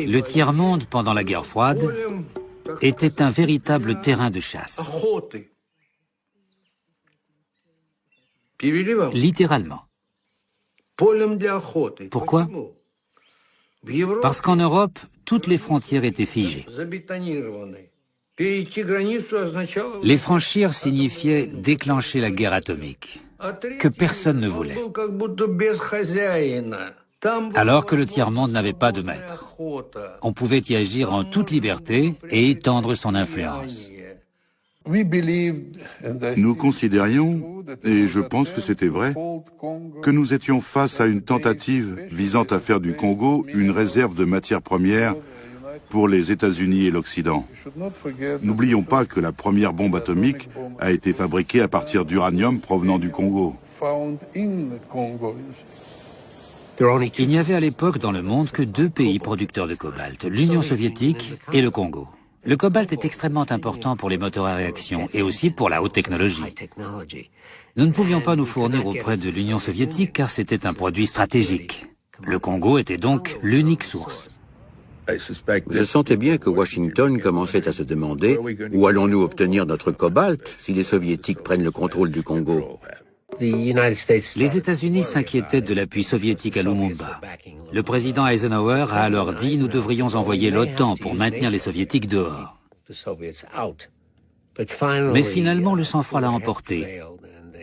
Le tiers-monde, pendant la guerre froide, était un véritable terrain de chasse. Littéralement. Pourquoi? Parce qu'en Europe, toutes les frontières étaient figées. Les franchir signifiait déclencher la guerre atomique, que personne ne voulait. Alors que le tiers-monde n'avait pas de maître. On pouvait y agir en toute liberté et étendre son influence. Nous considérions, et je pense que c'était vrai, que nous étions face à une tentative visant à faire du Congo une réserve de matières premières pour les États-Unis et l'Occident. N'oublions pas que la première bombe atomique a été fabriquée à partir d'uranium provenant du Congo. Il n'y avait à l'époque dans le monde que 2 pays producteurs de cobalt, l'Union soviétique et le Congo. Le cobalt est extrêmement important pour les moteurs à réaction et aussi pour la haute technologie. Nous ne pouvions pas nous fournir auprès de l'Union soviétique car c'était un produit stratégique. Le Congo était donc l'unique source. Je sentais bien que Washington commençait à se demander où allons-nous obtenir notre cobalt si les Soviétiques prennent le contrôle du Congo. Les États-Unis s'inquiétaient de l'appui soviétique à Lumumba. Le président Eisenhower a alors dit « Nous devrions envoyer l'OTAN pour maintenir les Soviétiques dehors ». Mais finalement, le sang-froid l'a emporté.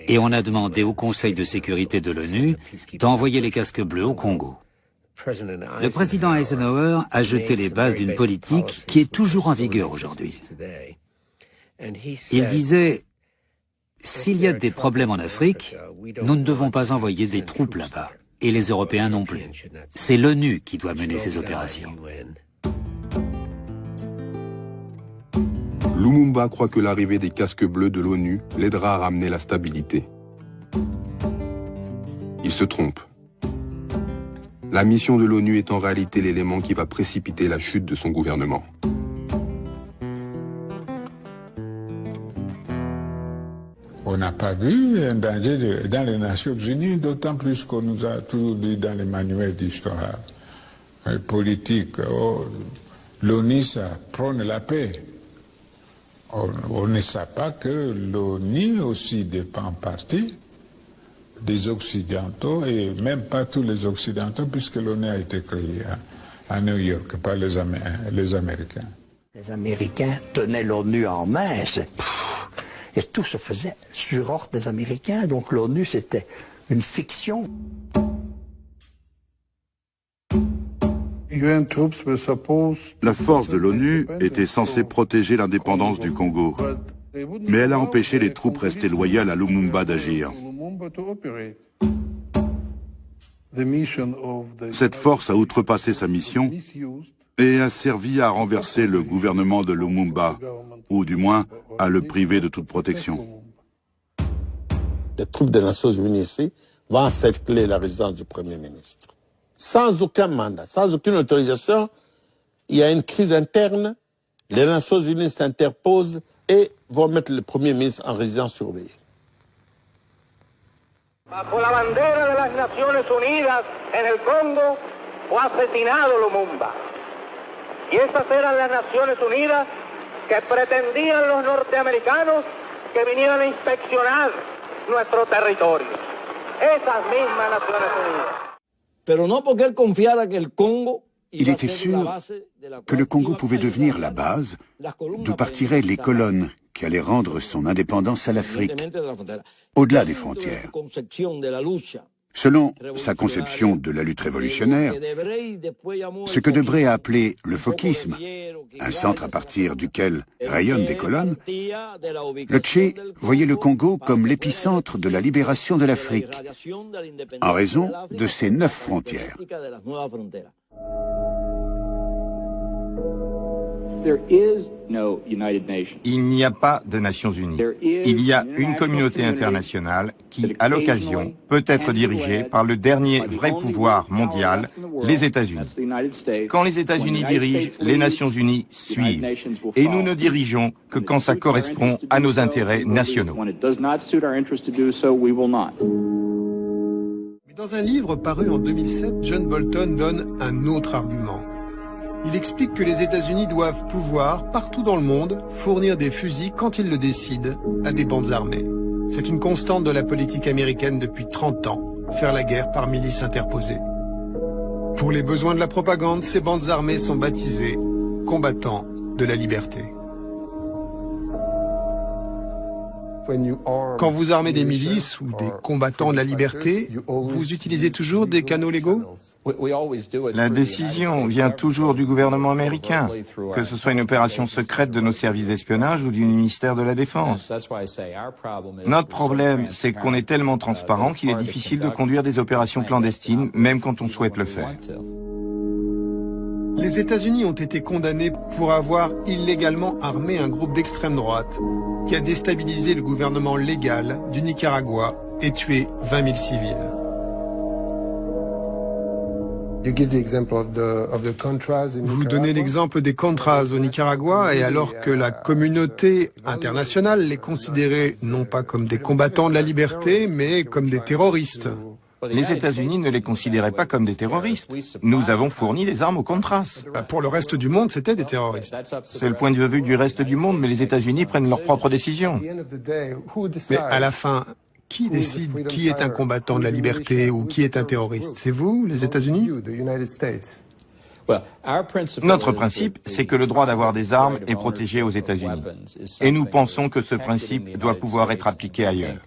Et on a demandé au Conseil de sécurité de l'ONU d'envoyer les casques bleus au Congo. Le président Eisenhower a jeté les bases d'une politique qui est toujours en vigueur aujourd'hui. Il disait « S'il y a des problèmes en Afrique, nous ne devons pas envoyer des troupes là-bas, et les Européens non plus. C'est l'ONU qui doit mener ces opérations. » Lumumba croit que l'arrivée des casques bleus de l'ONU l'aidera à ramener la stabilité. Il se trompe. La mission de l'ONU est en réalité l'élément qui va précipiter la chute de son gouvernement. On n'a pas vu un danger dans les Nations Unies, d'autant plus qu'on nous a toujours dit dans les manuels d'histoire politique, l'ONU, ça prône la paix. On ne sait pas que l'ONU aussi dépend en partie des Occidentaux, et même pas tous les Occidentaux, puisque l'ONU a été créée à New York par les Américains. Les Américains tenaient l'ONU en main, et tout se faisait sur ordre des Américains, donc l'ONU c'était une fiction. La force de l'ONU était censée protéger l'indépendance du Congo, mais elle a empêché les troupes restées loyales à Lumumba d'agir. Cette force a outrepassé sa mission et a servi à renverser le gouvernement de Lumumba, ou du moins à le priver de toute protection. Les troupes des Nations Unies ici vont encercler la résidence du Premier ministre. Sans aucun mandat, sans aucune autorisation, il y a une crise interne, les Nations Unies s'interposent et vont mettre le Premier ministre en résidence surveillée. Bajo la bandera de las Naciones Unidas en el Congo fue asesinado Lumumba. Y esas eran las Naciones Unidas que pretendían los norteamericanos que vinieran a inspeccionar nuestro territorio. Esas mismas Naciones Unidas. Pero no porque él confiara que el Congo Il était sûr que le Congo pouvait devenir la base d'où partiraient les colonnes qui allaient rendre son indépendance à l'Afrique, au-delà des frontières. Selon sa conception de la lutte révolutionnaire, ce que Debré a appelé le fokisme, un centre à partir duquel rayonnent des colonnes, le Tché voyait le Congo comme l'épicentre de la libération de l'Afrique, en raison de ses 9 frontières. Il n'y a pas de Nations Unies. Il y a une communauté internationale qui, à l'occasion, peut être dirigée par le dernier vrai pouvoir mondial, les États-Unis. Quand les États-Unis dirigent, les Nations Unies suivent. Et nous ne dirigeons que quand ça correspond à nos intérêts nationaux. Dans un livre paru en 2007, John Bolton donne un autre argument. Il explique que les États-Unis doivent pouvoir, partout dans le monde, fournir des fusils quand ils le décident à des bandes armées. C'est une constante de la politique américaine depuis 30 ans, faire la guerre par milices interposées. Pour les besoins de la propagande, ces bandes armées sont baptisées combattants de la liberté. Quand vous armez des milices ou des combattants de la liberté, vous utilisez toujours des canaux légaux? La décision vient toujours du gouvernement américain, que ce soit une opération secrète de nos services d'espionnage ou du ministère de la Défense. Notre problème, c'est qu'on est tellement transparent qu'il est difficile de conduire des opérations clandestines, même quand on souhaite le faire. Les États-Unis ont été condamnés pour avoir illégalement armé un groupe d'extrême droite qui a déstabilisé le gouvernement légal du Nicaragua et tué 20 000 civils. Vous donnez l'exemple des Contras au Nicaragua, et alors que la communauté internationale les considérait non pas comme des combattants de la liberté, mais comme des terroristes. Les États-Unis ne les considéraient pas comme des terroristes. Nous avons fourni des armes aux Contras. Pour le reste du monde, c'était des terroristes. C'est le point de vue du reste du monde, mais les États-Unis prennent leurs propres décisions. Mais à la fin, qui décide qui est un combattant de la liberté ou qui est un terroriste? C'est vous, les États-Unis? Notre principe, c'est que le droit d'avoir des armes est protégé aux États-Unis. Et nous pensons que ce principe doit pouvoir être appliqué ailleurs.